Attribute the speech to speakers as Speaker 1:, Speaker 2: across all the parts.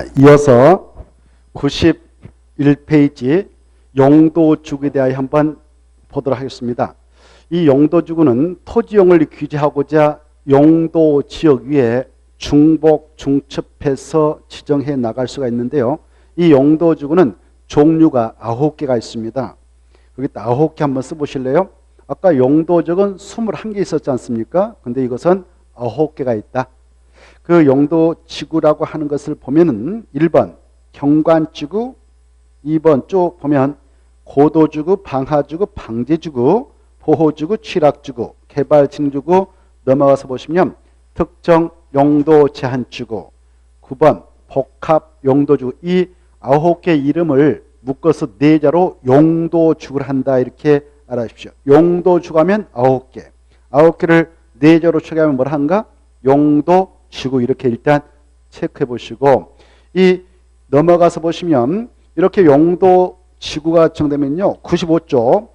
Speaker 1: 자, 이어서 91페이지 용도주구에 대하여 한번 보도록 하겠습니다. 이 용도주구는 토지용을 규제하고자 용도 지역 위에 중복, 중첩해서 지정해 나갈 수가 있는데요. 이 용도주구는 종류가 9개가 있습니다. 여기 9개 한번 써보실래요? 아까 용도적은 21개 있었지 않습니까? 근데 이것은 9개가 있다. 그 용도지구라고 하는 것을 보면은 1번 경관지구, 2번 쭉 보면 고도지구, 방하지구, 방제지구, 보호지구, 취락지구, 개발진지구 넘어가서 보시면 특정 용도 제한지구, 9번 복합 용도지구. 이 9개 이름을 묶어서 4자로 용도지구를 한다 이렇게 알아주십시오. 용도지구 하면 9개. 9개를 4자로 추가하면 뭘 한가? 용도지구 이렇게 일단 체크해 보시고, 이 넘어가서 보시면 이렇게 용도지구가 정되면요 95쪽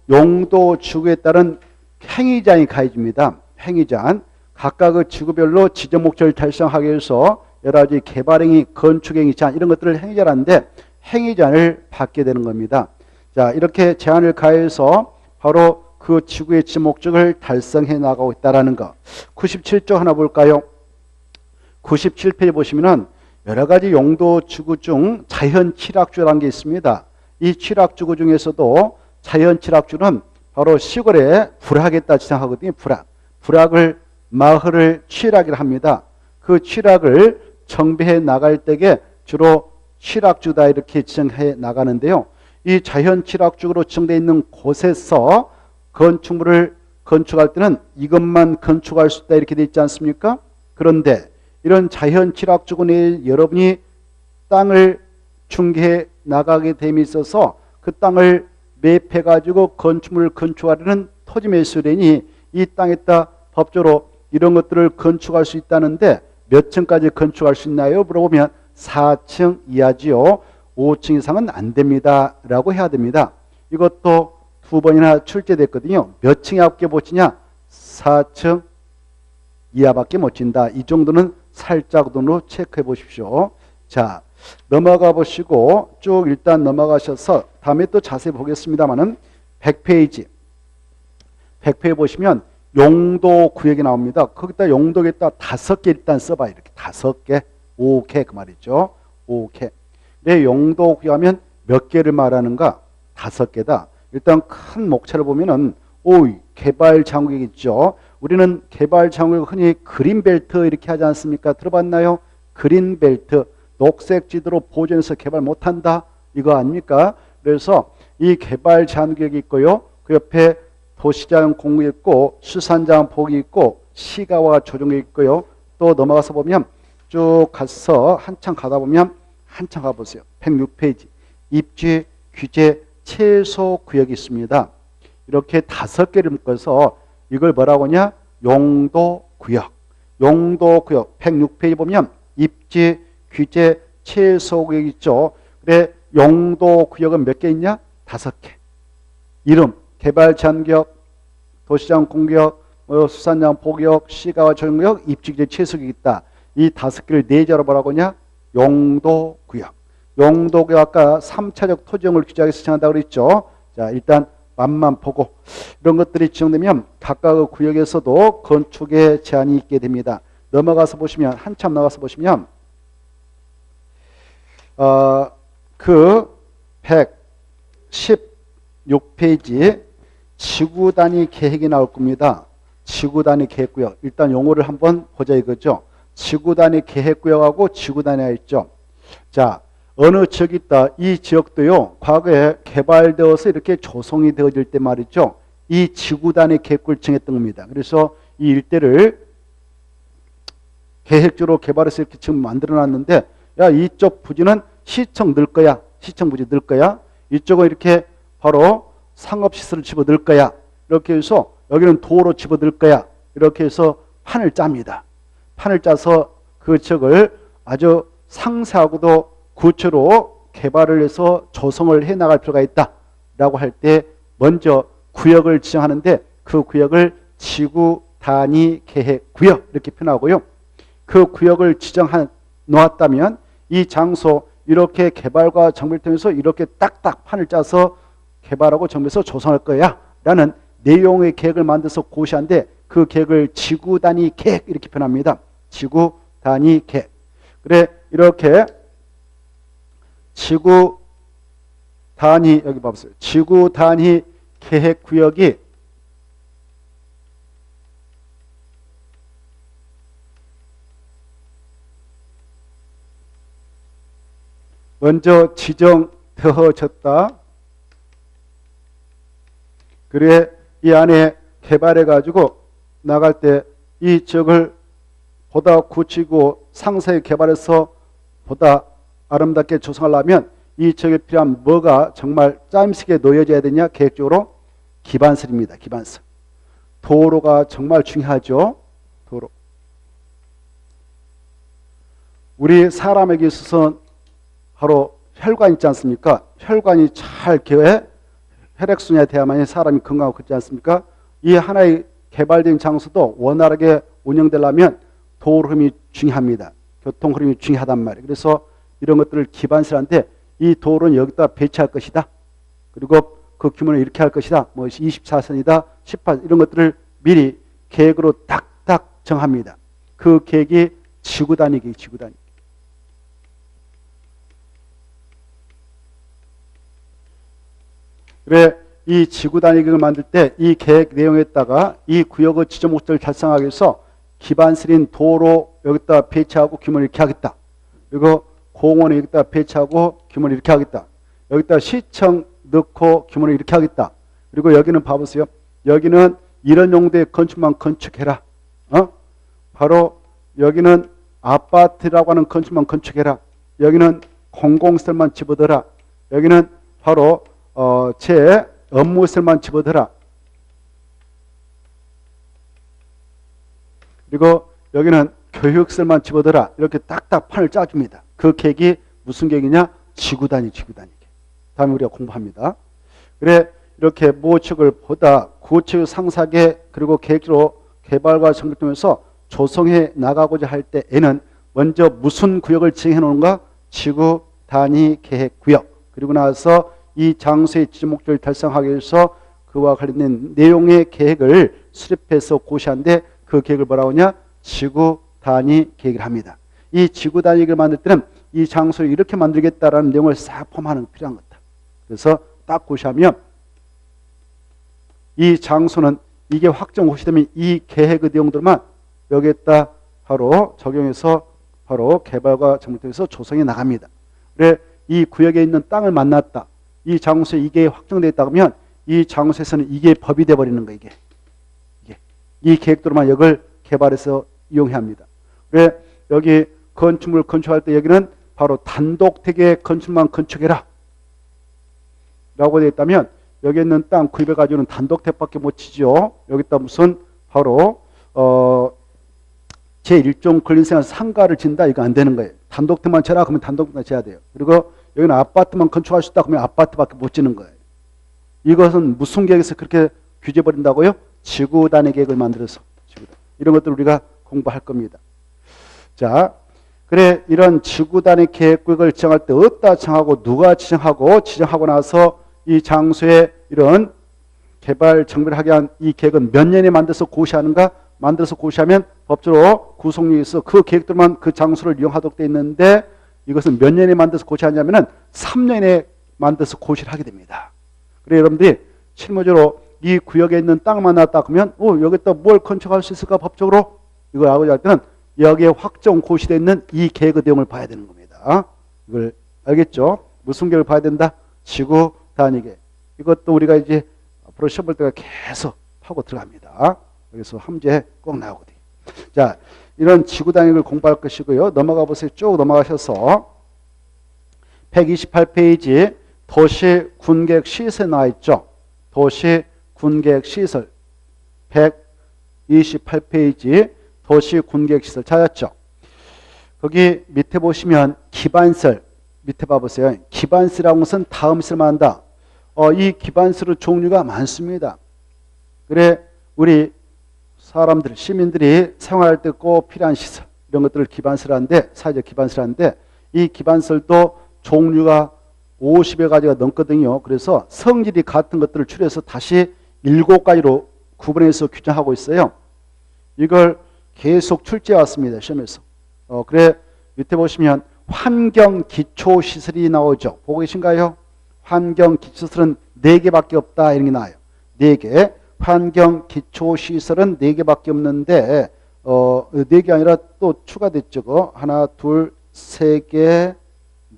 Speaker 1: 용도지구에 따른 행위자이 가해집니다. 행위자 각각의 지구별로 지정 목적을 달성하기 위해서 여러 가지 개발행위, 건축행위, 제한 이런 것들을 행위자라는데 행위자를 받게 되는 겁니다. 자, 이렇게 제한을 가해서 바로 그 지구의 지정 목적을 달성해 나가고 있다는 거. 97쪽 하나 볼까요? 97페이지 보시면은 여러 가지 용도 지구 중 자연 취락주라는 게 있습니다. 이 취락지구 중에서도 자연 취락주는 바로 시골에 불악에다 지정하거든요. 불악을 마을을 취락이라 합니다. 그 취락을 정비해 나갈 때에 주로 취락주다 이렇게 지정해 나가는데요. 이 자연 취락주로 지정되어 있는 곳에서 건축물을 건축할 때는 이것만 건축할 수 있다 이렇게 되어 있지 않습니까? 그런데 이런 자연 취락주구 내에 여러분이 땅을 중개해 나가게 됨에 있어서 그 땅을 매입해 가지고 건축물을 건축하려는 토지 매수인이 이 땅에다 법적으로 이런 것들을 건축할 수 있다는데 몇 층까지 건축할 수 있나요? 물어보면 4층 이하지요. 5층 이상은 안 됩니다 라고 해야 됩니다. 이것도 2번이나 출제됐거든요. 몇 층이 앞게 못 치냐? 4층 이하밖에 못 친다. 이 정도는 살짝 돈으로 체크해 보십시오. 자, 넘어가 보시고 쭉 일단 넘어가셔서 다음에 또 자세히 보겠습니다만은 100페이지 보시면 용도구역이 나옵니다. 거기다 용도에다 5개 일단 써봐. 이렇게 5개, 5개 그 말이죠. 5개. 내 용도구역 하면 몇 개를 말하는가? 5개다. 일단 큰 목차를 보면은 개발 장구역 있죠. 우리는 개발 장구역 흔히 그린벨트 이렇게 하지 않습니까? 들어봤나요? 그린벨트, 녹색 지도로 보존해서 개발 못한다 이거 아닙니까? 그래서 이 개발 장구역이 있고요. 그 옆에 도시자원 공구 있고 수산자원 복이 있고 시가와 조정이 있고요. 또 넘어가서 보면 쭉 가서 한참 가다 보면 한참 가보세요. 106페이지 입지 규제 최소 구역이 있습니다. 이렇게 5개를 묶어서 이걸 뭐라고 하냐? 용도구역. 106페이지 보면 입지 규제 최소 구역 있죠. 그래 용도구역은 몇 개 있냐? 5개. 이름 개발 제한구역, 도시장 공구역, 수산장 포구역, 시가와 조정구역, 입지 규제 최소 구역이 있다. 이 5개를 4자로 뭐라고 하냐? 용도구역. 용도구역 아까 3차적 토지용을 규제하게 지정한다고 그랬죠. 자, 일단 맛만 보고 이런 것들이 지정되면 각각의 구역에서도 건축에 제한이 있게 됩니다. 넘어가서 보시면 한참 나가서 보시면 그 116페이지 지구 단위 계획이 나올 겁니다. 지구 단위 계획구역. 일단 용어를 한번 보자 이거죠. 지구 단위 계획구역하고 지구 단위가 있죠. 자, 어느 지역이 있다. 이 지역도요. 과거에 개발되어서 이렇게 조성이 되어질 때 말이죠. 이 지구 단위 계획구를 정했던 겁니다. 그래서 이 일대를 계획적으로 개발해서 이렇게 지금 만들어놨는데, 야 이쪽 부지는 시청 넣을 거야. 시청 부지 넣을 거야. 이쪽은 이렇게 바로 상업시설을 집어 넣을 거야. 이렇게 해서 여기는 도로 집어 넣을 거야. 이렇게 해서 판을 짭니다. 판을 짜서 그 지역을 아주 상세하고도 구체로 개발을 해서 조성을 해 나갈 필요가 있다라고 할 때 먼저 구역을 지정하는데 그 구역을 지구 단위 계획 구역 이렇게 표현하고요. 그 구역을 지정한 놓았다면 이 장소 이렇게 개발과 정비를 통해서 이렇게 딱딱 판을 짜서 개발하고 정비해서 조성할 거야 라는 내용의 계획을 만들어서 고시한데 그 계획을 지구 단위 계획 이렇게 표현합니다. 지구 단위 계획. 그래 이렇게 지구 단위 여기 봐보세요. 지구 단위 계획 구역이 먼저 지정되어졌다. 그래 이 안에 개발해 가지고 나갈 때 이 지역을 보다 굳히고 상세히 개발해서 보다 아름답게 조성하려면 이 지역에 필요한 뭐가 정말 짜임새게 놓여져야 되냐? 계획적으로 기반설입니다. 기반설. 도로가 정말 중요하죠. 도로. 우리 사람에게 있어서 바로 혈관 있지 않습니까? 혈관이 잘 혈액순환이 돼야만이 사람이 건강하고 그렇지 않습니까? 이 하나의 개발된 장소도 원활하게 운영되려면 도로 흐름이 중요합니다. 교통 흐름이 중요하단 말이에요. 그래서 이런 것들을 기반설한데 이 도로는 여기다 배치할 것이다. 그리고 그 규모는 이렇게 할 것이다. 뭐 24선이다, 18 이런 것들을 미리 계획으로 딱딱 정합니다. 그 계획이 지구 단위 계획, 지구 단위. 그래 이 지구 단위 계획을 만들 때 이 계획 내용에다가 이 구역의 지정 목적을 달성하기 위해서 기반설인 도로 여기다 배치하고 규모를 이렇게 하겠다. 그리고 공원을 여기다 배치하고 규모를 이렇게 하겠다. 여기다 시청 넣고 규모를 이렇게 하겠다. 그리고 여기는 봐보세요. 여기는 이런 용도의 건축만 건축해라. 바로 여기는 아파트라고 하는 건축만 건축해라. 여기는 공공시설만 집어넣어라. 여기는 바로 제 업무시설만 집어넣어라. 그리고 여기는 교육시설만 집어넣어라. 이렇게 딱딱 판을 짜줍니다. 그 계획이 무슨 계획이냐? 지구 단위, 지구 단위 계획. 다음에 우리가 공부합니다. 그래 이렇게 모측을 보다 구체적 상세하게 그리고 계획적으로 개발과 정비를 통해서 조성해 나가고자 할 때에는 먼저 무슨 구역을 지정해 놓는가? 지구 단위 계획 구역. 그리고 나서 이 장소의 지정 목적을 달성하기 위해서 그와 관련된 내용의 계획을 수립해서 고시한데 그 계획을 뭐라고 하냐? 지구 단위 계획을 합니다. 이 지구 단위 계획을 만들 때는 이 장소를 이렇게 만들겠다라는 내용을 싹 포함하는 게 필요한 거다. 그래서 딱 고시하면 이 장소는 이게 확정 고시되면 이 계획의 내용들만 여기에다 바로 적용해서 바로 개발과 정비에서 조성해 나갑니다. 그래 이 구역에 있는 땅을 만났다. 이 장소에 이게 확정되어 있다 그러면 이 장소에서는 이게 법이 되어버리는 거예요. 이게. 이 계획대로만 이걸 개발해서 이용해야 합니다. 왜 여기 건축물 건축할 때 여기는 바로 단독택의 건축만 건축해라 라고 되어 있다면 여기 있는 땅 구입해 가지고는 단독택밖에 못 치죠. 여기다 무슨 바로 제1종 권리생활 상가를 진다 이거 안 되는 거예요. 단독택만 쳐라 그러면 단독택만 쳐야 돼요. 그리고 여기는 아파트만 건축할 수 있다 그러면 아파트밖에 못 지는 거예요. 이것은 무슨 계획에서 그렇게 규제해 버린다고요? 지구 단위 계획을 만들어서 이런 것들 우리가 공부할 겁니다. 자, 그래 이런 지구 단위 계획을 지정할 때 어디다 지정하고 누가 지정하고 나서 이 장소에 이런 개발 정비를 하게 한 이 계획은 몇 년에 만들어서 고시하는가? 만들어서 고시하면 법적으로 구속력이 있어 그 계획들만 그 장소를 이용하도록 되어 있는데 이것은 몇 년에 만들어서 고시하냐면은 3년에 만들어서 고시를 하게 됩니다. 그래 여러분들이 실무적으로 이 구역에 있는 땅을 만났다 그러면 여기다 뭘 건축할 수 있을까 법적으로 이걸 알고자 할 때는 여기에 확정 고시되어 있는 이 계획의 내용을 봐야 되는 겁니다. 이걸 알겠죠? 무슨 계획을 봐야 된다? 지구 단위 계획. 이것도 우리가 이제 앞으로 시험 볼 때가 계속 하고 들어갑니다. 여기서 함재 꼭 나오거든요. 자, 이런 지구 단위를 공부할 것이고요. 넘어가 보세요. 쭉 넘어가셔서 128페이지 도시 군계획 시설 나와 있죠. 도시 군계획 시설 128페이지 도시 군계획 시설 찾았죠. 거기 밑에 보시면 기반설 밑에 봐보세요. 기반설이라는 것은 다음 시설만 한다. 이 기반설의 종류가 많습니다. 그래 우리 사람들 시민들이 생활할 때 꼭 필요한 시설 이런 것들을 기반설하는데, 사회적 기반설하는데, 이 기반설도 종류가 50여 가지가 넘거든요. 그래서 성질이 같은 것들을 추려서 다시 7가지로 구분해서 규정하고 있어요. 이걸 계속 출제해 왔습니다. 시험에서. 그래 밑에 보시면 환경기초시설이 나오죠. 보고 계신가요? 환경기초시설은 4개밖에 없다 이런 게 나와요. 4개. 환경기초시설은 4개밖에 없는데 4개 아니라 또 추가됐죠. 그거. 하나, 둘, 3개,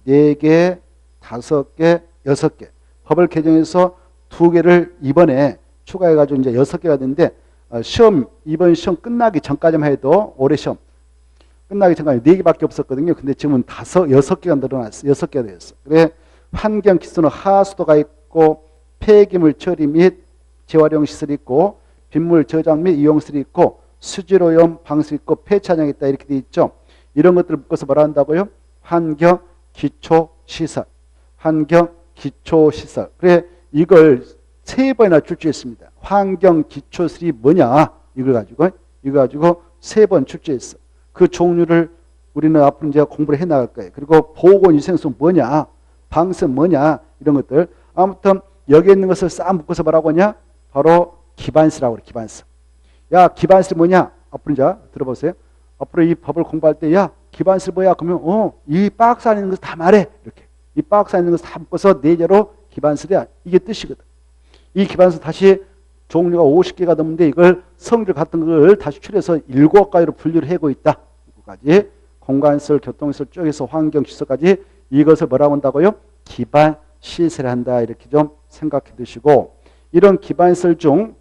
Speaker 1: 4개, 5개, 6개. 법을 개정해서 2개를 이번에 추가해가지고 이제 6개가 됐는데 시험, 이번 시험 끝나기 전까지만 해도 올해 시험 끝나기 전까지 4개밖에 없었거든요. 근데 지금은 6개가 늘어났어. 6개가 되었어. 그래 환경 기술은 하수도가 있고 폐기물 처리 및 재활용 시설이 있고 빗물 저장 및 이용 시설이 있고 수질오염 방수 있고 폐차량이 있다 이렇게 돼 있죠. 이런 것들을 묶어서 뭐라 한다고요? 환경 기초 시설. 환경 기초 시설. 그래 이걸 3번이나 출제했습니다. 환경 기초시설이 뭐냐? 이걸 가지고 3번 출제했어. 그 종류를 우리는 앞으로 이제 공부를 해 나갈 거예요. 그리고 보건위생성 뭐냐? 방수 뭐냐? 이런 것들. 아무튼 여기 있는 것을 싹 묶어서 뭐라고 하냐? 바로 기반시라고 그래. 기반시. 야 기반시 뭐냐? 앞으로 이제 들어보세요. 앞으로 이 법을 공부할 때 야 기반시 뭐야? 그러면 이 박스 안에 있는 것을 다 말해. 이렇게. 이 박스 안에 있는 것을 다 묶어서 4개로 기반시야. 이게 뜻이거든. 이 기반서 다시 종류가 50개가 넘는데 이걸 성질 같은 걸 다시 추려서 7가지로 분류를 하고 있다. 7가지. 공간시설, 교통시설 쪽에서 환경시설까지 이것을 뭐라고 한다고요? 기반시설을 한다. 이렇게 좀 생각해 두시고 이런 기반시설 중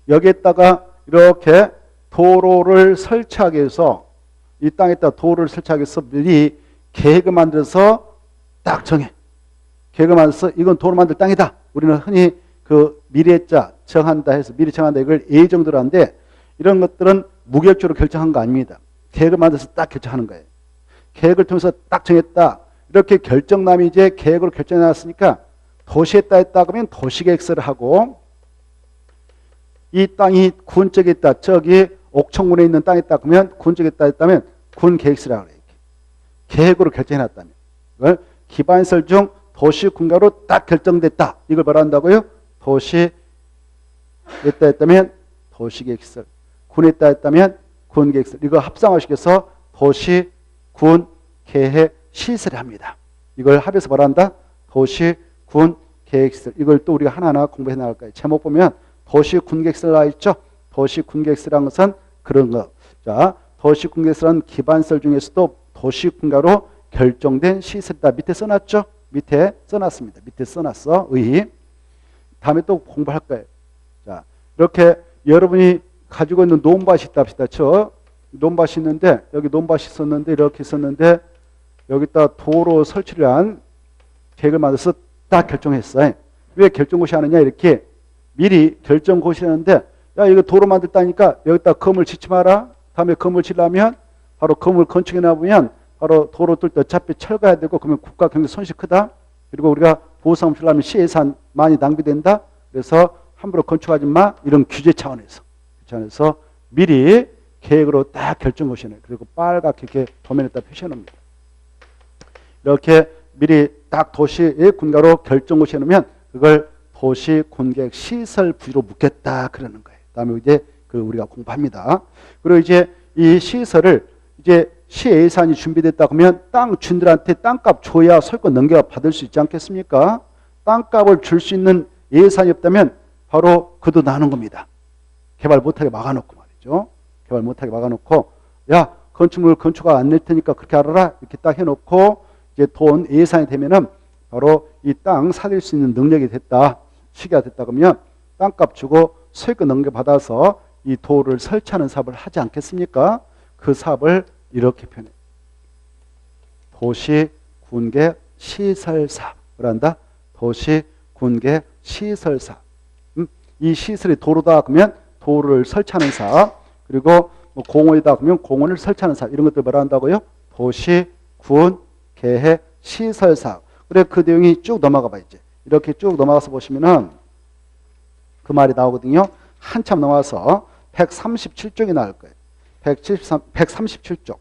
Speaker 1: 여기에다가 이렇게 도로를 설치하기 위해서 이 땅에다 도로를 설치하기 위해서 미리 계획을 만들어서 딱 정해. 계획을 만들어서 이건 도로 만들 땅이다. 우리는 흔히 그 미래자 정한다 해서 미리 정한다 이걸 예정대로 하는데 이런 것들은 무결적으로 결정한 거 아닙니다. 계획을 만들어서 딱 결정하는 거예요. 계획을 통해서 딱 정했다. 이렇게 결정남이 이제 계획으로 결정해 놨으니까 도시에 있다 그러면 도시계획서를 하고 이 땅이 군 쪽에 있다. 저기 옥천군에 있는 땅에 있다 그러면 군 쪽에 있다 했다면 군계획서라고 그래요. 계획으로 결정해 놨다면 이걸 기반시설 중 도시 군가로 딱 결정됐다. 이걸 뭐라 한다고요? 도시 있다 했다면 도시계획시설. 군에 있다 했다면 군계획시설. 이거 합성화시켜서 도시, 군, 계획, 시설을 합니다. 이걸 합해서 뭐라 한다? 도시, 군, 계획시설. 이걸 또 우리가 하나하나 공부해 나갈 거예요. 제목 보면 도시, 군계획시설 나와 있죠? 도시, 군계획시설이라는 것은 그런 거. 자, 도시, 군계획시설은 기반시설 중에서도 도시, 군가로 결정된 시설이다. 밑에 써놨죠? 밑에 써놨습니다. 밑에 써놨어. 다음에 또 공부할 거예요. 자, 이렇게 여러분이 가지고 있는 논밭이 있다 합시다. 논밭이 있는데, 여기 논밭이 있었는데, 이렇게 있었는데, 여기다 도로 설치를 한 계획을 만들어서 딱 결정했어요. 왜 결정고시 하느냐? 이렇게 미리 결정고시 하는데, 야, 이거 도로 만들다니까 여기다 건물 짓지 마라. 다음에 건물 지려면 바로 건물 건축해 놔보면 바로 도로 뚫을 때 어차피 철거해야 되고 그러면 국가 경제 손실 크다. 그리고 우리가 보상 필요하면 시 예산 많이 낭비된다. 그래서 함부로 건축하지 마. 이런 규제 차원에서. 미리 계획으로 딱 결정고시네. 그리고 빨갛게 이렇게 도면에다 표시해놓습니다. 이렇게 미리 딱 도시의 군가로 결정고시 해놓으면 그걸 도시 군계획 시설 부지로 묻겠다 그러는 거예요. 그다음에 이제 우리가 공부합니다. 그리고 이제 이 시설을 이제 시 예산이 준비됐다 그러면 땅 주인들한테 땅값 줘야 소유권 넘겨 받을 수 있지 않겠습니까? 땅값을 줄 수 있는 예산이 없다면 바로 그도 나는 겁니다. 개발 못하게 막아놓고 말이죠. 개발 못하게 막아놓고 야 건축물 건축가 안 낼 테니까 그렇게 알아라 이렇게 딱 해놓고 이제 돈 예산이 되면은 바로 이 땅 사들 수 있는 능력이 됐다. 시기가 됐다 그러면 땅값 주고 소유권 넘겨받아서 이 도로를 설치하는 사업을 하지 않겠습니까? 그 사업을 이렇게 표현해. 도시 군계 시설사업을 한다. 도시 군계 시설사업. 이 시설이 도로다 그러면 도로를 설치하는 사업. 그리고 뭐 공원이다 그러면 공원을 설치하는 사업. 이런 것들 뭐라 한다고요? 도시 군 계획 시설사업. 그래 그 내용이 쭉 넘어가 봐 이제. 이렇게 쭉 넘어가서 보시면은 그 말이 나오거든요. 한참 넘어가서 137쪽이 나올 거예요. 137쪽,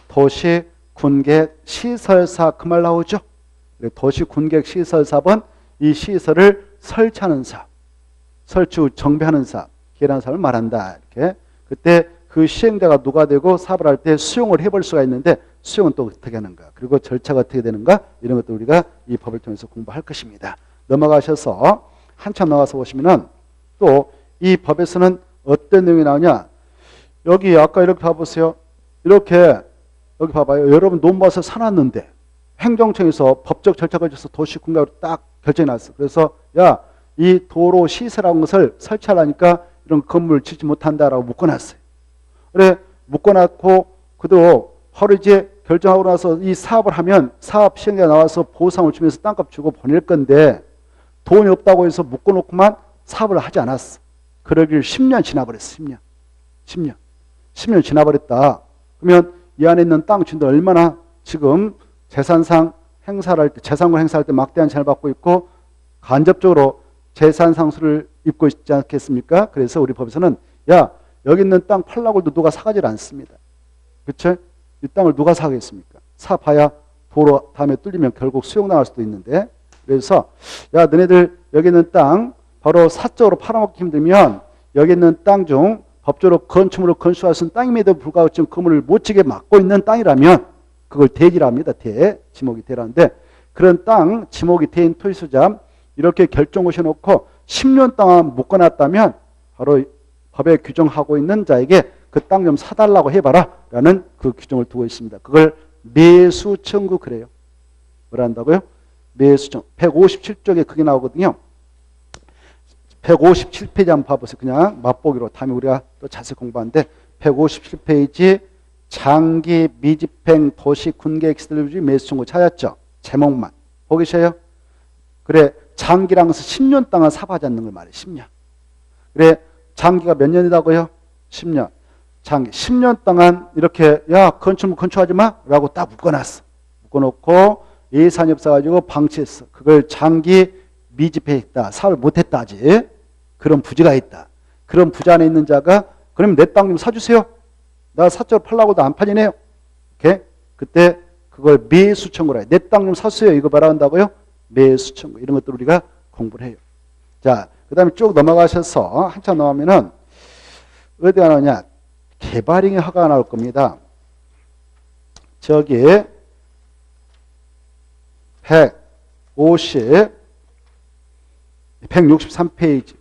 Speaker 1: 도시 군객 시설사 그 말 나오죠. 도시 군객 시설사번 이 시설을 설치하는 사업, 설치 후 정비하는 사업, 기회라는 사업을 말한다. 이렇게 그때 그 시행자가 누가 되고 사업을 할 때 수용을 해볼 수가 있는데 수용은 또 어떻게 하는가, 그리고 절차가 어떻게 되는가, 이런 것도 우리가 이 법을 통해서 공부할 것입니다. 넘어가셔서 한참 나가서 보시면은 또 이 법에서는 어떤 내용이 나오냐. 여기 아까 이렇게 봐보세요. 이렇게 여기 봐봐요. 여러분 논밭을 사놨는데 행정청에서 법적 절차가 있어서 도시군각으로 딱 결정이 났어. 그래서 야, 이 도로 시설한 것을 설치하려니까 이런 건물 짓지 못한다라고 묶어놨어요. 그래 묶어놨고 그도 바로 이제 결정하고 나서 이 사업을 하면 사업 시행자가 나와서 보상을 주면서 땅값 주고 보낼 건데 돈이 없다고 해서 묶어놓고만 사업을 하지 않았어. 그러길 10년 지나버렸어. 10년 지나버렸다. 그러면 이 안에 있는 땅 주인들 얼마나 지금 재산상 행사를 할 때, 재산권 행사할 때 막대한 제한을 받고 있고 간접적으로 재산 상수를 입고 있지 않겠습니까? 그래서 우리 법에서는 야, 여기 있는 땅 팔라고 해도 누가 사가질 않습니다. 그렇죠? 이 땅을 누가 사겠습니까? 사봐야 도로 다음에 뚫리면 결국 수용당할 수도 있는데, 그래서 야, 너네들 여기 있는 땅 바로 사적으로 팔아먹기 힘들면 여기 있는 땅 중 법적으로 건축물로 건축할 수 있는 땅임에도 불구하고 지금 건물을 못 지게 막고 있는 땅이라면 그걸 대지라 합니다. 지목이 대라는데, 그런 땅 지목이 대인 토지소자 이렇게 결정 오셔놓고 10년 동안 묶어놨다면 바로 법에 규정하고 있는 자에게 그 땅 좀 사달라고 해봐라 라는 그 규정을 두고 있습니다. 그걸 매수 청구 그래요. 뭐라 한다고요? 매수 청구. 157쪽에 그게 나오거든요. 157페이지 한번 봐보세요. 그냥 맛보기로. 다음에 우리가 또 자세히 공부하는데 157페이지 장기 미집행 도시 군계획 시설주의 매수 청구 찾았죠? 제목만. 보기 쉬워요? 그래 장기랑 해서 10년 동안 사업하지 않는 걸 말해. 10년. 그래 장기가 몇 년이라고요? 10년. 장기 10년 동안 이렇게 야 건축물 건축하지 마 라고 딱 묶어놨어. 묶어놓고 예산이 없어가지고 방치했어. 그걸 장기 미집행했다. 사업을 못했다 아직. 그런 부지가 있다. 그런 부지 안에 있는 자가 그럼 내 땅 좀 사주세요. 나 사적으로 팔라고도 안 팔리네요. 이렇게 그때 그걸 매수 청구라 해. 내 땅 좀 사주세요. 이거 뭐라 한다고요? 매수 청구. 이런 것들 우리가 공부를 해요. 자, 그 다음에 쭉 넘어가셔서 한참 넘어가면은 어디가 나오냐? 개발행위 허가가 나올 겁니다. 저기 163페이지.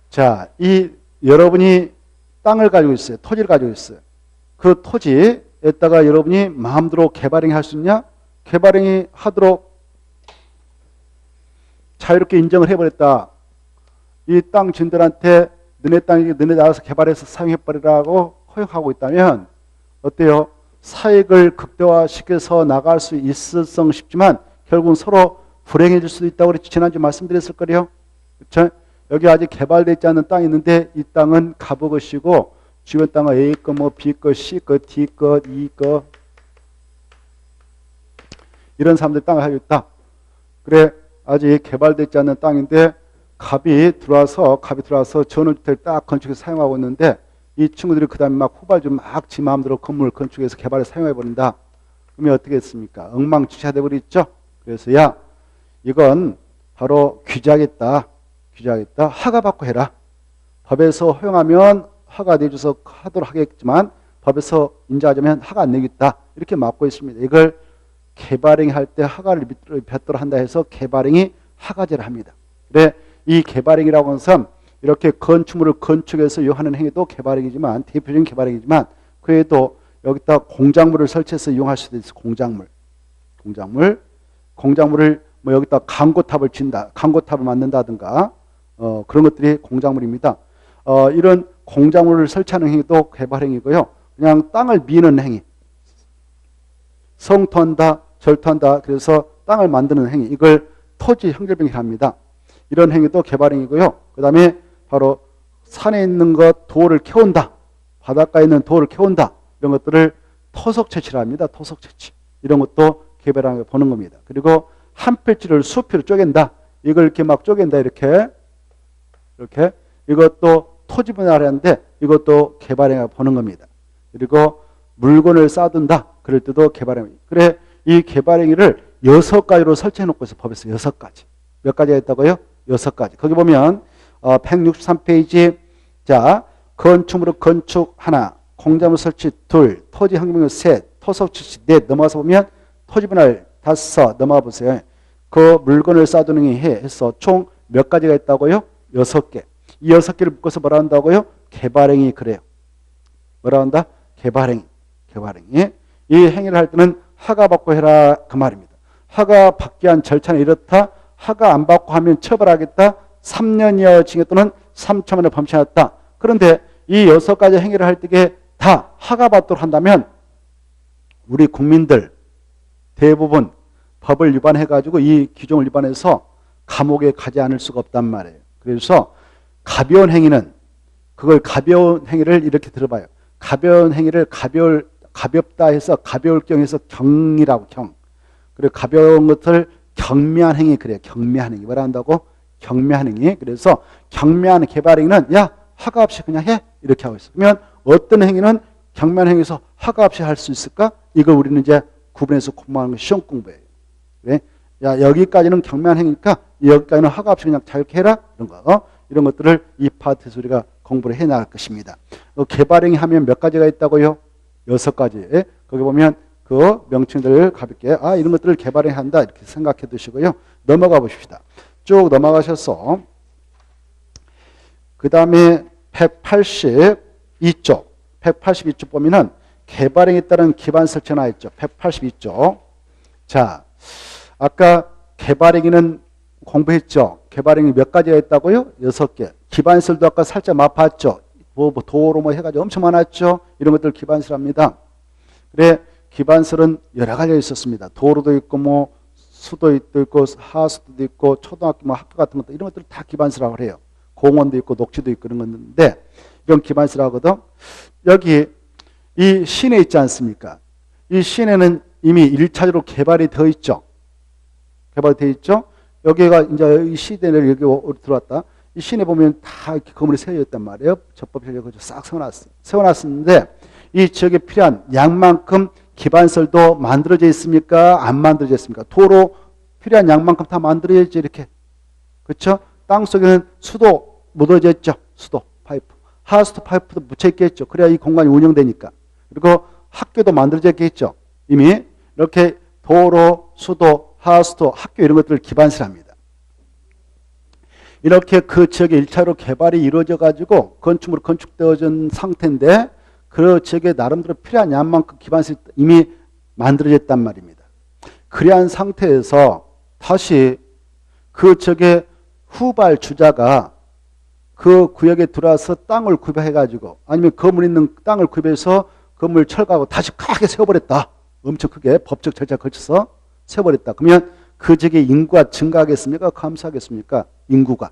Speaker 1: 자, 이 여러분이 땅을 가지고 있어요. 토지를 가지고 있어요. 그 토지에다가 여러분이 마음대로 개발행위 할 수 있냐? 개발행위 하도록 자유롭게 인정을 해버렸다. 이 땅 주인들한테 너네 땅이 너네 나라에서 개발해서 사용해버리라고 허용하고 있다면 어때요? 사익을 극대화시켜서 나갈 수 있을성 싶지만 결국은 서로 불행해질 수도 있다고 그랬지. 지난주 말씀드렸을 거예요. 그렇죠? 여기 아직 개발되어 있지 않은 땅이 있는데 이 땅은 가부 것이고 주변 땅은 A 거, 뭐 B 거, C 거, D 거, E 거 이런 사람들 땅을 가지고 있다. 그래 아직 개발되어 있지 않은 땅인데 갑이 들어와서 전원주택을 딱 건축해서 사용하고 있는데 이 친구들이 그 다음에 막 후발주로 막 지 마음대로 건물 건축해서 개발해서 사용해버린다. 그러면 어떻게 했습니까? 엉망진창이 되어버렸죠. 그래서 야 이건 바로 규제하겠다. 허가받고 해라. 법에서 허용하면 허가 내줘서 하도록 하겠지만 법에서 인정하자면 허가 안 내겠다. 이렇게 막고 있습니다. 이걸 개발행위 할 때 허가를 받도록 한다 해서 개발행위 허가제를 합니다. 그래 이 개발행위라고 하는 것은 이렇게 건축물을 건축해서 이용하는 행위도 개발행위지만 대표적인 개발행위지만 그래도 여기다 공작물을 설치해서 이용할 수도 있어. 공작물을 뭐 여기다 광고탑을 친다, 광고탑을 만든다든가 그런 것들이 공작물입니다. 이런 공작물을 설치하는 행위도 개발행위고요. 그냥 땅을 미는 행위, 성토한다, 절토한다. 그래서 땅을 만드는 행위, 이걸 토지 형질병이라고 합니다. 이런 행위도 개발행위고요. 그 다음에 바로 산에 있는 것, 도를 캐온다, 바닷가에 있는 도를 캐온다. 이런 것들을 토속채취라 합니다. 토속채취. 이런 것도 개발행위를 보는 겁니다. 그리고 한 필지를 수피로 쪼갠다. 이걸 이렇게 막 쪼갠다. 이렇게. 이것도 토지 분할을 하는데 이것도 개발행위가 보는 겁니다. 그리고 물건을 쌓아둔다. 그럴 때도 개발행위. 그래, 이 개발행위를 6가지로 설치해 놓고 있어. 법에서 6가지. 몇 가지가 있다고요? 6가지. 거기 보면 163페이지 자 건축물의 건축 하나, 공작물 설치 둘, 토지 환경물 셋, 토속 취지 넷 넘어가서 보면 토지 분할 5 넘어가 보세요. 그 물건을 쌓아두는 게 해서 총 몇 가지가 있다고요? 6개. 이 6개를 묶어서 뭐라 한다고요? 개발행위 그래요. 뭐라 한다? 개발행위. 개발행위. 이 행위를 할 때는 허가 받고 해라 그 말입니다. 허가 받기 위한 절차는 이렇다. 허가 안 받고 하면 처벌하겠다. 3년 이하 징역 또는 3천만 원을 범죄하였다. 그런데 이 6가지 행위를 할 때에 다 허가 받도록 한다면 우리 국민들 대부분 법을 위반해가지고 이 규정을 위반해서 감옥에 가지 않을 수가 없단 말이에요. 그래서 가벼운 행위는 그걸 가벼운 행위를 이렇게 들어봐요. 가벼운 행위를 가볍다 해서 가벼울 경에서 경이라고 경. 그리고 가벼운 것을 경미한 행위 그래요. 경미한 행위. 뭐라 한다고? 경미한 행위. 그래서 경미한 개발행위는 야 허가 없이 그냥 해 이렇게 하고 있어. 그러면 어떤 행위는 경미한 행위에서 허가 없이 할 수 있을까? 이걸 우리는 이제 구분해서 공부하는 거 시험 공부예요. 그래? 야 여기까지는 경미한 행위니까 여기까지는 허가 없이 그냥 자유롭게 해라 이런 거. 이런 것들을 이 파트에서 우리가 공부를 해 나갈 것입니다. 개발행위 하면 몇 가지가 있다고요? 6가지. 거기 보면 그 명칭들을 가볍게 이런 것들을 개발행위 한다 이렇게 생각해 두시고요. 넘어가 보십시다. 쭉 넘어가셔서 그 다음에 182쪽 182쪽 보면은 개발행위에 따른 기반 설치 나와 있죠. 182쪽. 자, 아까 개발행위는 공부했죠. 개발행위 몇 가지가 있다고요? 6개. 기반설도 아까 살짝 맛봤죠. 도로 해가지고 엄청 많았죠. 이런 것들 기반설합니다. 그래, 기반설은 여러 가지가 있었습니다. 도로도 있고 수도 있고 하수도 있고 초등학교 학교 같은 것도 이런 것들 다 기반설이라고 해요. 공원도 있고 녹지도 있고 그런 건데 이런 기반설하거든. 여기 이 시내 있지 않습니까? 이 시내는 이미 1차적으로 개발이 되어 있죠. 개발이 되어 있죠. 여기가 이제 이 시대를 여기 들어왔다. 이 시내 보면 다 이렇게 건물이 세워졌단 말이에요. 적법적으로 싹 세워놨었는데 이 지역에 필요한 양만큼 기반설도 만들어져 있습니까? 안 만들어져 있습니까? 도로 필요한 양만큼 다 만들어져 이렇게. 그렇죠? 땅 속에는 수도 묻어져 있죠. 수도 파이프. 하수도 파이프도 묻혀 있겠죠. 그래야 이 공간이 운영되니까. 그리고 학교도 만들어져 있겠죠. 이미 이렇게 도로, 수도, 하수도, 학교 이런 것들을 기반설합니다. 이렇게 그 지역에 1차로 개발이 이루어져 가지고 건축물이 건축되어진 상태인데 그 지역에 나름대로 필요한 양만큼 기반설이 이미 만들어졌단 말입니다. 그러한 상태에서 다시 그 지역의 후발 주자가 그 구역에 들어와서 땅을 구입해 가지고 아니면 건물 있는 땅을 구입해서 건물 철거하고 다시 크게 세워버렸다. 엄청 크게 법적 절차를 거쳐서 세워버렸다. 그러면 그 지역의 인구가 증가하겠습니까? 감소하겠습니까? 인구가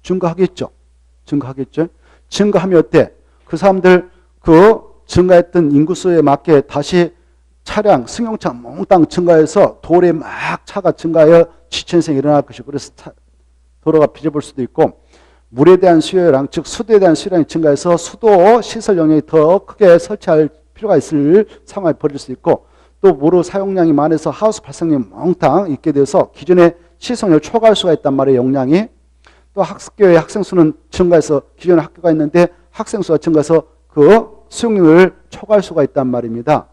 Speaker 1: 증가하겠죠. 증가하겠죠. 증가하면 어때? 그 사람들 그 증가했던 인구수에 맞게 다시 차량, 승용차 몽땅 증가해서 도로에 막 차가 증가하여 지천생이 일어날 것이고 그래서 도로가 비좁을 수도 있고 물에 대한 수요량, 즉 수도에 대한 수요량이 증가해서 수도 시설 용량이 더 크게 설치할 필요가 있을 상황이 벌어질 수 있고 또 무료 사용량이 많아서 하우스 발생량이 몽땅 있게 돼서 기존의 시설을 초과할 수가 있단 말이에요. 용량이. 또 학교의 학생 수는 증가해서 기존에 학교가 있는데 학생 수가 증가해서 그 수용률을 초과할 수가 있단 말입니다.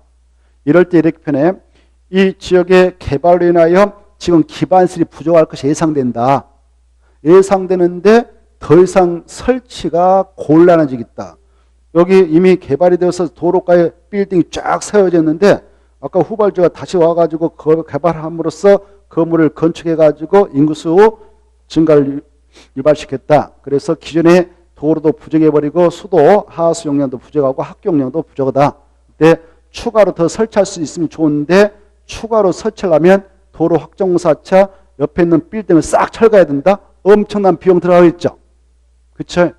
Speaker 1: 이럴 때 이렇게 표현해. 이 지역의 개발로 인하여 지금 기반설이 부족할 것이 예상된다. 예상되는데 더 이상 설치가 곤란해지겠다. 여기 이미 개발이 되어서 도로가에 빌딩이 쫙 세워졌는데 아까 후발주가 다시 와가지고 그걸 개발함으로써 건물을 건축해가지고 인구수 증가를 유발시켰다. 그래서 기존의 도로도 부족해버리고 수도 하수 용량도 부족하고 학교 용량도 부족하다. 근데 추가로 더 설치할 수 있으면 좋은데 추가로 설치하려면 도로 확정공사차 옆에 있는 빌딩을 싹 철거해야 된다. 엄청난 비용 들어가겠죠. 그렇죠?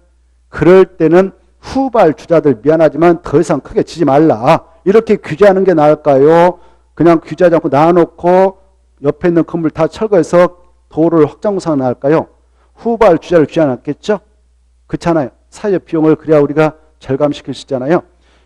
Speaker 1: 그럴 때는 후발 주자들 미안하지만 더 이상 크게 지지 말라. 이렇게 규제하는 게 나을까요? 그냥 규제하지 않고 놔놓고 옆에 있는 건물 다 철거해서 도로를 확장공사가 나을까요? 후발 주자를 규제하지 않겠죠? 그렇잖아요. 사회적 비용을 그래야 우리가 절감시킬 수 있잖아요.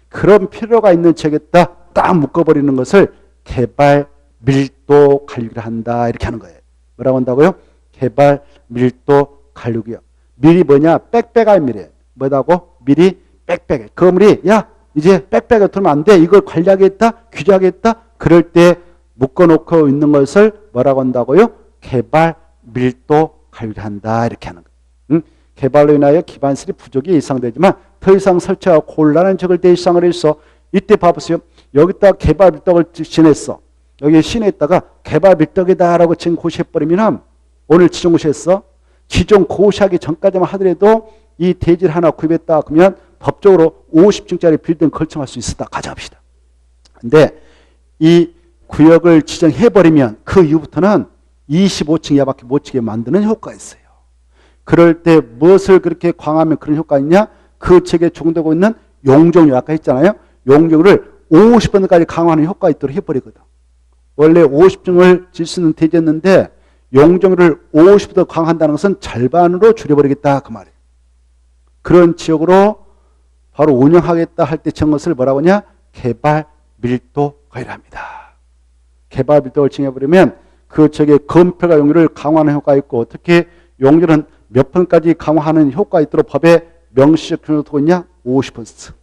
Speaker 1: 그런 필요가 있는 지역에다 딱 묶어버리는 것을 개발 밀도 관리를 한다 이렇게 하는 거예요. 뭐라고 한다고요? 개발 밀도 관리구역. 밀이 뭐냐? 빽빽할 밀이에요. 뭐라고? 밀이 빽빽해. 그 밀이 야 이제 빽빽하게 두면 안 돼. 이걸 관리하겠다, 규제하겠다. 그럴 때 묶어놓고 있는 것을 뭐라고 한다고요? 개발 밀도 관리를 한다 이렇게 하는 거예요. 개발로 인하여 기반시설이 부족이 예상되지만 더 이상 설치하고 곤란한 적을 대상으로 해서 이때 봐보세요. 여기다 개발 밀도를 지냈어. 여기 시내에다가 개발 밀도이다라고 지금 고시해버리면 오늘 지정 고시했어. 지정 고시하기 전까지만 하더라도 이 대지를 하나 구입했다 그러면 법적으로 50층짜리 빌딩 걸쳐갈 수 있었다. 가져갑시다. 근데 이 구역을 지정해버리면 그 이후부터는 25층 이하밖에 못 지게 만드는 효과가 있어요. 그럴 때 무엇을 그렇게 강화하면 그런 효과가 있냐? 그 책에 적용되고 있는 용적률 아까 했잖아요. 용적률을 50%까지 강화하는 효과가 있도록 해버리거든. 원래 50층을 질 수 있는 대지였는데 용적률을 50% 강화한다는 것은 절반으로 줄여버리겠다 그 말이에요. 그런 지역으로 바로 운영하겠다 할 때 정한 것을 뭐라고 하냐? 개발 밀도 관리합니다. 개발 밀도를 정해버리면 그 지역의 건폐가 용률을 강화하는 효과가 있고 특히 용률은 몇 %까지 강화하는 효과가 있도록 법에 명시적 규정을 두고 있냐? 50%.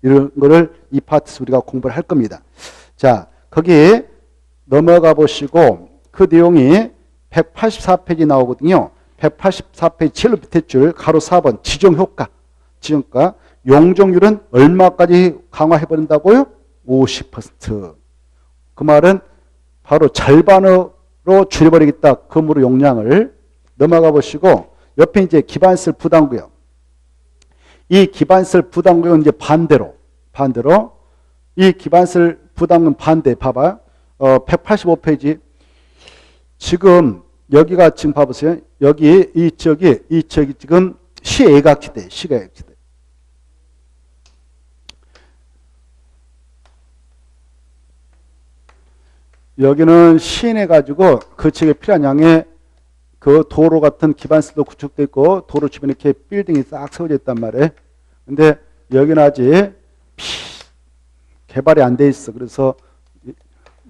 Speaker 1: 이런 거를 이 파트에서 우리가 공부를 할 겁니다. 자, 거기에 넘어가 보시고 그 내용이 184페이지 나오거든요. 184페이지 7로 밑에 줄 가로 4번 지정효과. 지정가. 용적률은 얼마까지 강화해버린다고요? 50%. 그 말은 바로 절반으로 줄여버리겠다. 건물 용량을. 넘어가 보시고 옆에 이제 기반시설 부담구역. 이 기반시설 부담구역은 이제 반대로 이 기반시설 부담은 반대 봐봐. 185페이지. 지금 여기가 지금 봐보세요. 여기 이 지역이 지금 시애각지대, 시애각지대. 여기는 시내 가지고 그 지역에 필요한 양의 그 도로 같은 기반시설도 구축되어 있고 도로 주변에 이렇게 빌딩이 싹 세워져 있단 말이에요. 근데 여기는 아직 개발이 안 돼 있어. 그래서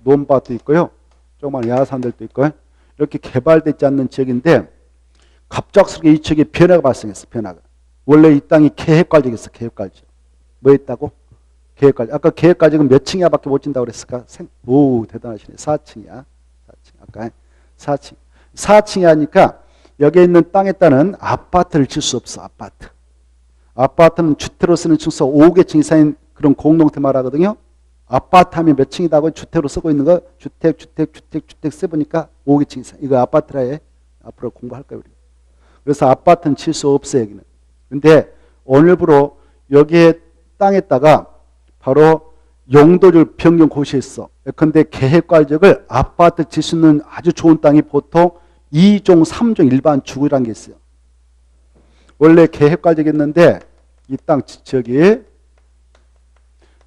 Speaker 1: 논밭도 있고요. 조그만 야산들도 있고요. 이렇게 개발되지 않는 지역인데 갑작스럽게 이 지역에 변화가 발생했어. 변화가. 원래 이 땅이 계획관리였어. 계획관리. 뭐 했다고? 계획관리. 아까 계획관리는 몇 층이야 밖에 못 진다고 그랬을까? 오 대단하시네. 4층이야. 4층. 아까 4층. 4층이 하니까 여기에 있는 땅에 따른 아파트를 질 수 없어. 아파트. 아파트는 주택으로 쓰는 층수 5개층 이상인 그런 공동체 말하거든요. 아파트 하면 몇 층이다고 주택으로 쓰고 있는 거 주택 써보니까 5개층 이상. 이거 아파트라 해. 앞으로 공부할 거예요. 우리. 그래서 아파트는 칠 수 없어요. 여기는. 근데 오늘부로 여기에 땅에다가 바로 용도를 변경 고시했어. 예컨대 계획관리적을 아파트 질 수 있는 아주 좋은 땅이 보통 2종, 3종 일반 주거라는 게 있어요. 원래 계획관리였는데 이 땅 저기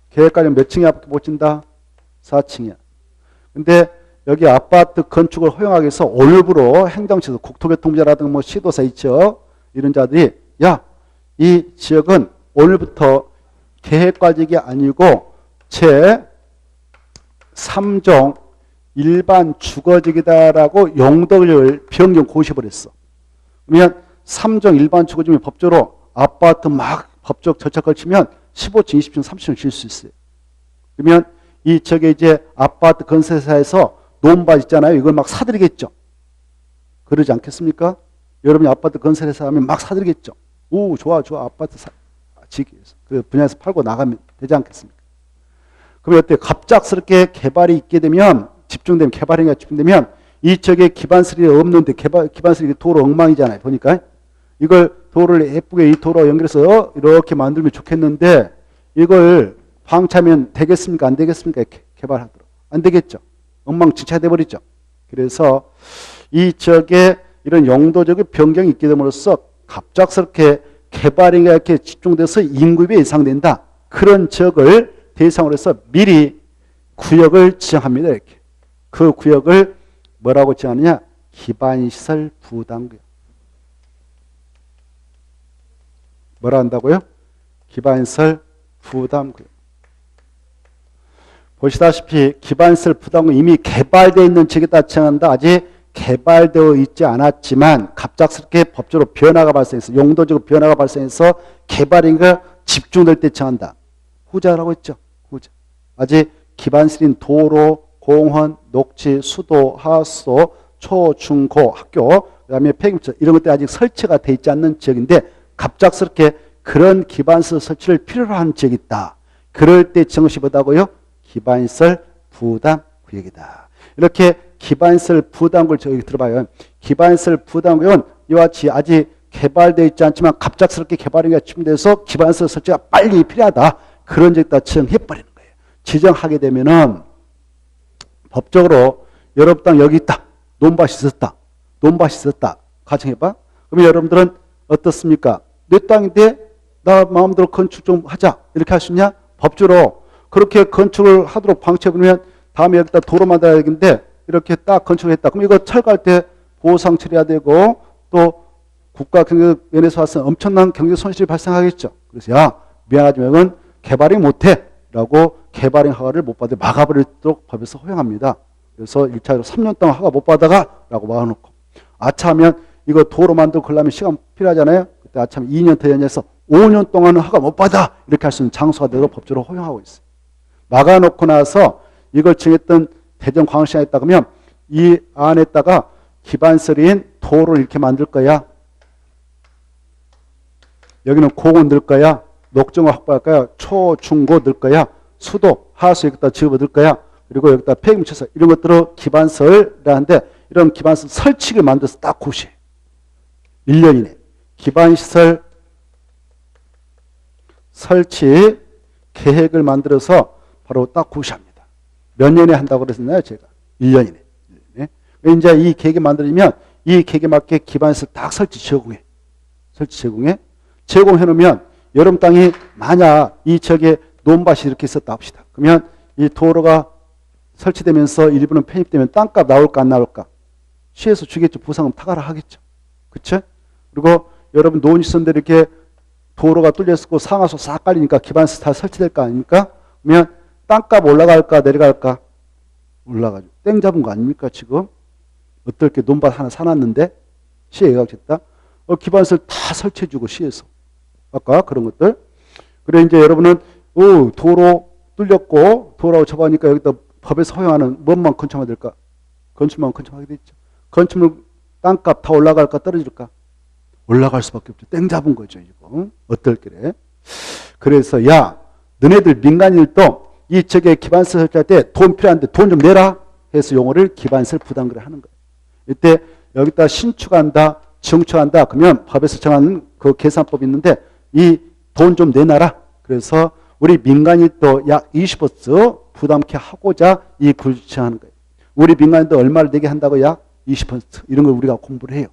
Speaker 1: 계획관리 몇 층이야 못 진다? 4층이야. 근데 여기 아파트 건축을 허용하기 위해서 오늘부로 행정처에서 국토교통부라든가 뭐 시도사 이쪽 이런 자들이 야, 이 지역은 오늘부터 계획관리가 아니고 제 3종 일반 주거지이다라고 용도를 변경 고시해버렸어. 그러면 3종 일반 주거지면 법적으로 아파트 막 법적 절차 걸치면 15층, 20층, 30층을 질 수 있어요. 그러면 이 저게 이제 아파트 건설사에서 논밭 있잖아요. 이걸 막 사들이겠죠. 그러지 않겠습니까? 여러분이 아파트 건설회사 하면 막 사들이겠죠. 오, 좋아. 아파트 그 분야에서 팔고 나가면 되지 않겠습니까? 그럼 어때요? 갑작스럽게 개발이 있게 되면 집중되면 개발행위가 집중되면 이쪽에 기반시설이 없는데 기반시설이 도로 엉망이잖아요. 보니까 이걸 도로를 예쁘게 이 도로 연결해서 이렇게 만들면 좋겠는데 이걸 방치하면 되겠습니까? 안 되겠습니까? 개발하도록. 안 되겠죠. 엉망진창이 돼버리죠. 그래서 이 지역에 이런 용도적인 변경이 있게 됨으로써 갑작스럽게 개발이 이렇게 집중돼서 인구비 예상된다. 그런 지역을 대상으로 해서 미리 구역을 지정합니다. 이렇게. 그 구역을 뭐라고 지정하느냐? 기반시설 부담구역. 뭐라 한다고요? 기반시설 부담구역. 보시다시피 기반시설 부담구역 이미 개발되어 있는 지역에다 지정한다. 아직 개발되어 있지 않았지만 갑작스럽게 법적으로 변화가 발생해서 용도적으로 변화가 발생해서 개발인가 집중될 때 지정한다. 후자라고 했죠. 후자. 아직 기반시설인 도로, 공원, 녹지, 수도, 하수도, 초, 중, 고, 학교, 그 다음에 폐기물 이런 것들이 아직 설치가 되어 있지 않는 지역인데 갑작스럽게 그런 기반시설 설치를 필요로 하는 지역이 있다. 그럴 때 지정시 뭐다고요? 기반시설 부담구역이다. 이렇게 기반시설 부담구역을 저기 들어봐요. 기반시설 부담구역은 이와 같이 아직 개발되어 있지 않지만 갑작스럽게 개발이 침대해서 기반시설 설치가 빨리 필요하다. 그런 지역에다 지정해버리는 거예요. 지정하게 되면은 법적으로 여러분 땅 여기 있다. 논밭이 있었다. 논밭이 있었다. 가정해봐. 그러면 여러분들은 어떻습니까? 내 땅인데 나 마음대로 건축 좀 하자. 이렇게 할 수 있냐? 법적으로 그렇게 건축을 하도록 방치해 그러면 다음에 여기다 도로 만들어야 되는데 이렇게 딱 건축을 했다. 그럼 이거 철거할 때 보상 처리해야 되고 또 국가 경제 면에서 봤을 때 엄청난 경제 손실이 발생하겠죠. 그래서 야 미안하지만 이건 개발이 못해 라고 개발행 허가를 못 받아 막아버리도록 법에서 허용합니다. 그래서 1차로 3년 동안 허가 못 받아가 라고 막아놓고 아차하면 이거 도로 만들고 그러려면 시간 필요하잖아요. 그때 아차하면 2년 더 연장해서 5년 동안은 허가 못 받아 이렇게 할 수 있는 장소가 되도록 법적으로 허용하고 있어요. 막아놓고 나서 이걸 정했던 대전광역시장에 있다 그러면 이 안에다가 기반시설인 도로를 이렇게 만들 거야. 여기는 공원 넣을 거야. 녹정을 확보할 거야. 초, 중, 고 넣을 거야. 수도, 하수 여기다 집어 넣을 거야. 그리고 여기다 폐기물 채소 이런 것들을 기반시설이라는데 이런 기반시설 설치를 만들어서 딱 고시해. 1년 이내 기반시설 설치 계획을 만들어서 바로 딱 고시합니다. 몇 년에 한다고 그랬나요? 제가 1년 이내. 이제 이 계획이 만들어지면 이 계획에 맞게 기반시설 딱 설치 제공해. 설치 제공해. 제공해 놓으면 여러분 땅이 만약 이 지역에 논밭이 이렇게 있었다 합시다. 그러면 이 도로가 설치되면서 일부는 편입되면 땅값 나올까 안 나올까? 시에서 주겠죠. 보상금 타가라 하겠죠. 그쵸? 그리고 여러분 논이 있었는데 이렇게 도로가 뚫렸고 상하수 싹 깔리니까 기반시설 다 설치될 거 아닙니까? 그러면 땅값 올라갈까 내려갈까? 올라가죠. 땡 잡은 거 아닙니까 지금? 어떻게 논밭 하나 사놨는데 시에 예약했다. 기반시설 다 설치해주고 시에서 아까 그런 것들. 그래 이제 여러분은 도로 뚫렸고 도로하고 접하니까 여기다 법에서 허용하는 뭔만 건축하면 될까? 건축만 건축하게 돼 있죠. 건축물 땅값 다 올라갈까 떨어질까? 올라갈 수밖에 없죠. 땡 잡은 거죠 이거. 어떨 게래? 그래서 야 너네들 민간인들도 이 지역에 기반시설 설치할 때 돈 필요한데 돈 좀 내라 해서 용어를 기반시설 부담금을 하는 거예요. 이때 여기다 신축한다 증축한다 그러면 법에서 정하는 그 계산법이 있는데 이 돈 좀 내놔라. 그래서 우리 민간인도 약 20% 부담케 하고자 이 굴 지정하는 거예요. 우리 민간인도 얼마를 내게 한다고 약 20% 이런 걸 우리가 공부를 해요.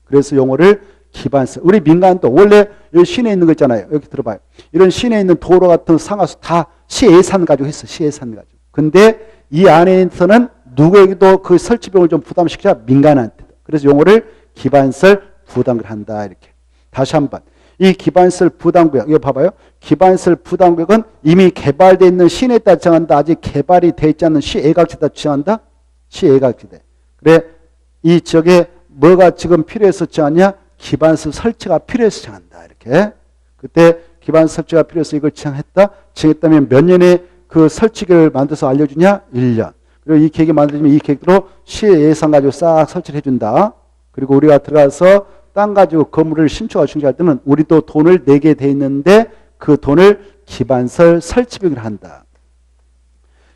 Speaker 1: 그래서 용어를 기반시설. 우리 민간도 원래 여기 시내에 있는 거 있잖아요. 여기 들어봐요. 이런 시내에 있는 도로 같은 상하수 다 시 예산 가지고 했어. 시 예산 가지고. 근데 이 안에서는 누구에게도 그 설치 비용을 좀 부담시키자 민간한테. 그래서 용어를 기반시설 부담을 한다. 이렇게. 다시 한번. 이 기반시설 부담구역. 이거 봐봐요. 기반시설 부담구역은 이미 개발되어 있는 시내에 따라 지정한다. 아직 개발이 되어 있지 않는 시애각지에다 지정한다. 시애각지대. 그래 이 지역에 뭐가 지금 필요해서 지정하냐? 기반시설 설치가 필요해서 지정한다. 이렇게. 그때 기반시설 설치가 필요해서 이걸 지정했다. 지정했다면 몇 년에 그 설치계획을 만들어서 알려주냐? 1년. 그리고 이 계획이 만들어지면 이 계획대로 시의 예산 가지고 싹 설치를 해준다. 그리고 우리가 들어가서 땅 가지고 건물을 신축하고 중개할 때는 우리도 돈을 내게 돼 있는데 그 돈을 기반시설 설치비용을 한다.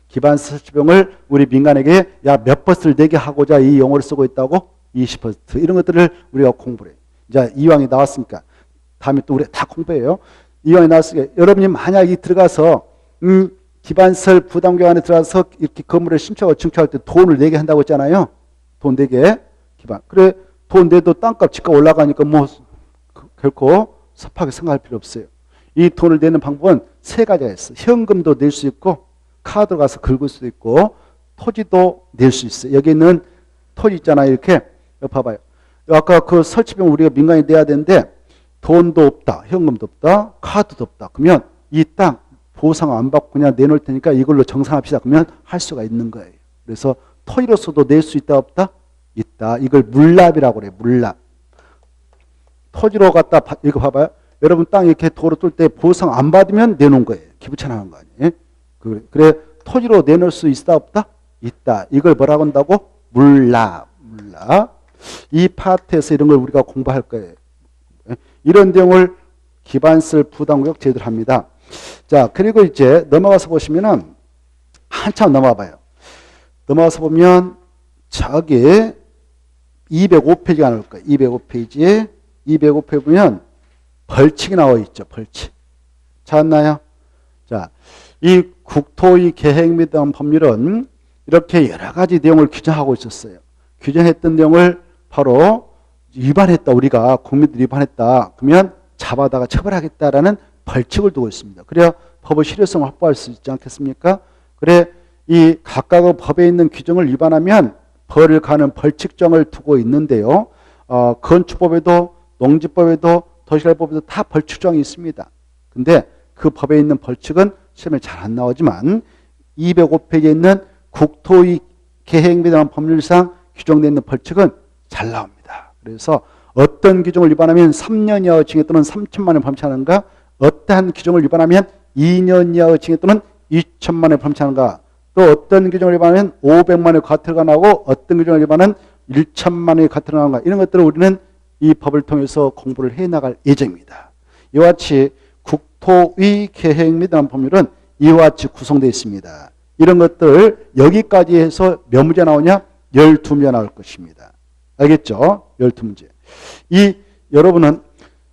Speaker 1: 기반시설 설치비용을 우리 민간에게 야 몇 퍼센트를 내게 하고자 이 용어를 쓰고 있다고? 20% 이런 것들을 우리가 공부를 해요. 이제 이왕이 나왔으니까 다음에 또 우리 다 공부해요. 이왕이 나왔으니까 여러분이 만약에 들어가서 기반시설 부담구역 안에 들어가서 이렇게 건물을 신축하고 증축할 때 돈을 내게 한다고 했잖아요. 돈 내게 기반. 그래 돈 내도 땅값 집값 올라가니까 뭐 결코 섭하게 생각할 필요 없어요. 이 돈을 내는 방법은 세 가지가 있어요. 현금도 낼 수 있고 카드로 가서 긁을 수도 있고 토지도 낼 수 있어요. 여기 있는 토지 있잖아요. 이렇게 여기 봐봐요. 아까 그 설치비용 우리가 민간이 내야 되는데 돈도 없다, 현금도 없다, 카드도 없다. 그러면 이 땅 보상 안 받고 그냥 내놓을 테니까 이걸로 정산합시다. 그러면 할 수가 있는 거예요. 그래서 토지로서도 낼 수 있다 없다? 있다. 이걸 물납이라고 그래요. 물납. 토지로 갖다 이거 봐봐요. 여러분 땅 이렇게 도로 뚫을 때 보상 안 받으면 내놓은 거예요. 기부채 나는 거 아니에요? 그래 토지로 내놓을 수 있다 없다? 있다. 이걸 뭐라고 한다고? 물납. 물납. 이 파트에서 이런 걸 우리가 공부할 거예요. 이런 내용을 기반설 부담구역 제도를 합니다. 자, 그리고 이제 넘어가서 보시면은 한참 넘어가 봐요. 넘어가서 보면 저기 205페이지가 나올 거예요. 205페이지에 205페이지 보면 벌칙이 나와 있죠. 벌칙. 찾았나요? 자, 이 국토의 계획 및 법률은 이렇게 여러 가지 내용을 규정하고 있었어요. 규정했던 내용을 바로 위반했다. 우리가 국민들이 위반했다. 그러면 잡아다가 처벌하겠다라는 벌칙을 두고 있습니다. 그래야 법의 실효성을 확보할 수 있지 않겠습니까? 그래 이 각각의 법에 있는 규정을 위반하면 벌을 가는 벌칙정을 두고 있는데요. 건축법에도 농지법에도 도시개발법에도 다 벌칙정이 있습니다. 근데 그 법에 있는 벌칙은 시험에 잘 안 나오지만 205페이지에 있는 국토의 계획 및 법률상 규정되어 있는 벌칙은 잘 나옵니다. 그래서 어떤 규정을 위반하면 3년 이하의 징역 또는 3천만 원 범죄하는가, 어떠한 규정을 위반하면 2년 이하의 징역 또는 2천만 원 범죄하는가, 또 어떤 규정을 위반하면 500만 원의 과태료가 나오고 어떤 규정을 위반하면 1천만 원의 과태료가 나오는가, 이런 것들을 우리는 이 법을 통해서 공부를 해나갈 예정입니다. 이와 같이 국토의 계획 및 법률은 이와 같이 구성되어 있습니다. 이런 것들 여기까지 해서 몇 문제 나오냐? 12문제 나올 것입니다. 알겠죠? 12문제. 여러분은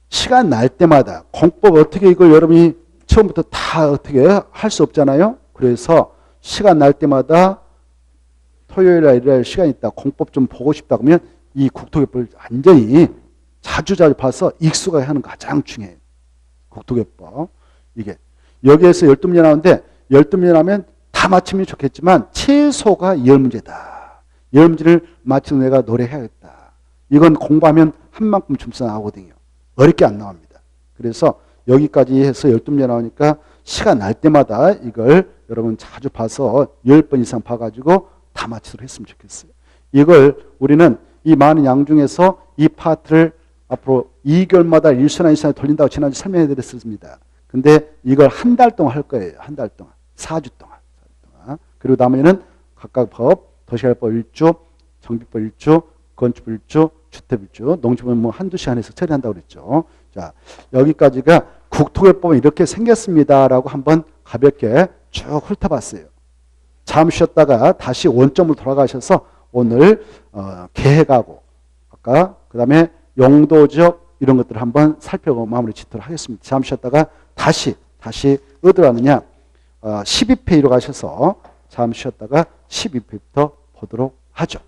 Speaker 1: 시간 날 때마다 공법 어떻게 이걸 여러분이 처음부터 다 어떻게 할 수 없잖아요. 그래서 시간 날 때마다 토요일이나 일요일 시간이 있다. 공법 좀 보고 싶다 그러면 이 국토개법을 완전히 자주 봐서 익숙하게 하는 거 가장 중요해요. 국토개법. 이게 여기에서 12문제 나오는데 12문제 나오면 다 맞추면 좋겠지만 최소가 10문제다. 10문제를 맞추는 내가 노래해야겠다. 이건 공부하면 한 만큼 점수 나오거든요. 어렵게 안 나옵니다. 그래서 여기까지 해서 12문제 나오니까 시간 날 때마다 이걸 여러분 자주 봐서 10번 이상 봐가지고 다 맞추도록 했으면 좋겠어요. 이걸 우리는 이 많은 양 중에서 이 파트를 앞으로 2개월마다 1순환 이상에 돌린다고 지난주 설명해 드렸습니다. 근데 이걸 한 달 동안 할 거예요. 한 달 동안. 4주 동안. 그리고 나머지는 각각 법, 도시개발법 1주, 정비법 1주, 건축법 1주, 주택 1주, 농지법은 뭐 한두 시간에서 처리한다고 그랬죠. 자, 여기까지가 국토개법은 이렇게 생겼습니다라고 한번 가볍게 쭉 훑어봤어요. 잠시 쉬었다가 다시 원점으로 돌아가셔서 오늘 계획하고 아까 그 다음에 용도적 이런 것들을 한번 살펴보고 마무리 짓도록 하겠습니다. 잠시 쉬었다가 다시 어디로 가느냐 12페이지로 가셔서 잠시 쉬었다가 12페이지부터 보도록 하죠.